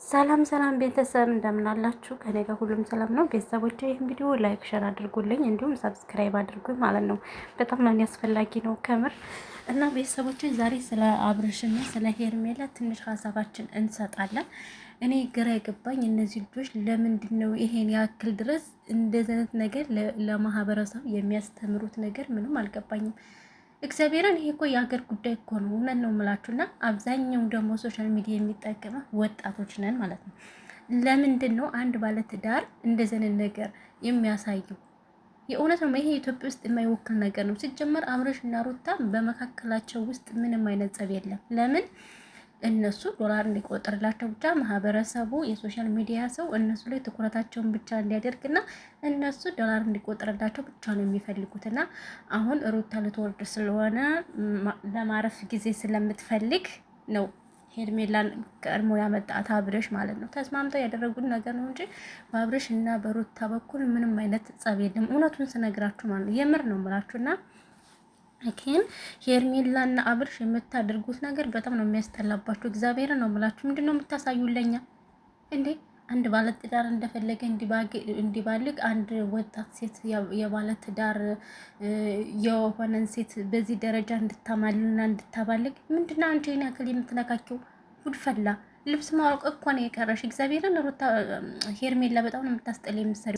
ሰላም ሰላም ቤተሰብ እንደምን አላችሁ? ከኔ ጋር ሁሉም ሰላም ነው። ቤተሰቦቼ ይህን ቪዲዮ ላይክ ሸር አድርጉልኝ፣ እንዲሁም ሰብስክራይብ አድርጉኝ ማለት ነው። በጣም ለኔ አስፈላጊ ነው ከምር እና ቤተሰቦቼ ዛሬ ስለ አብርሽና ስለ ሄርሜላ ትንሽ ሀሳባችን እንሰጣለን። እኔ ግራ የገባኝ እነዚህ ልጆች ለምንድን ነው ይሄን ያክል ድረስ እንደዚህ አይነት ነገር ለማህበረሰብ የሚያስተምሩት ነገር ምንም አልገባኝም። እግዚአብሔርን ይሄ እኮ የሀገር ጉዳይ እኮ ነው። እውነት ነው የምላችሁና አብዛኛው ደግሞ ሶሻል ሚዲያ የሚጠቀመው ወጣቶች ነን ማለት ነው። ለምንድን ነው አንድ ባለትዳር እንደዚህ ነገር የሚያሳየው? የእውነት ነው ይሄ ኢትዮጵያ ውስጥ የማይወክል ነገር ነው። ሲጀመር አብርሽ እና ሩታ በመካከላቸው ውስጥ ምንም አይነት ጸብ የለም። ለምን እነሱ ዶላር እንዲቆጥርላቸው ብቻ ማህበረሰቡ የሶሻል ሚዲያ ሰው እነሱ ላይ ትኩረታቸውን ብቻ እንዲያደርግና እነሱ ዶላር እንዲቆጥርላቸው ብቻ ነው የሚፈልጉትና አሁን ሩታ ልትወርድ ስለሆነ ለማረፍ ጊዜ ስለምትፈልግ ነው ሄርሜላን ቀድሞ ያመጣት አብርሽ ማለት ነው። ተስማምተው ያደረጉት ነገር ነው እንጂ በአብርሽ እና በሩታ በኩል ምንም አይነት ጸብ የለም። እውነቱን ስነግራችሁ ማለት ነው። የምር ነው የምላችሁና ግን ሄርሜላና አብርሽ የምታደርጉት ነገር በጣም ነው የሚያስጠላባችሁ። እግዚአብሔርን ነው የምላችሁ። ምንድነው የምታሳዩለኛ እንዴ? አንድ ባለትዳር እንደፈለገ እንዲባልግ አንድ ወጣት ሴት የባለትዳር የሆነን ሴት በዚህ ደረጃ እንድታማልና እንድታባልግ ምንድነው አንቺ ይሄን ያክል የምትነካኪው? ጉድፈላ ልብስ ማወቅ እኮ ነው የቀረሽ። እግዚአብሔርን ሩታ ሄርሜላ በጣም ነው የምታስጠላ የምትሰሪ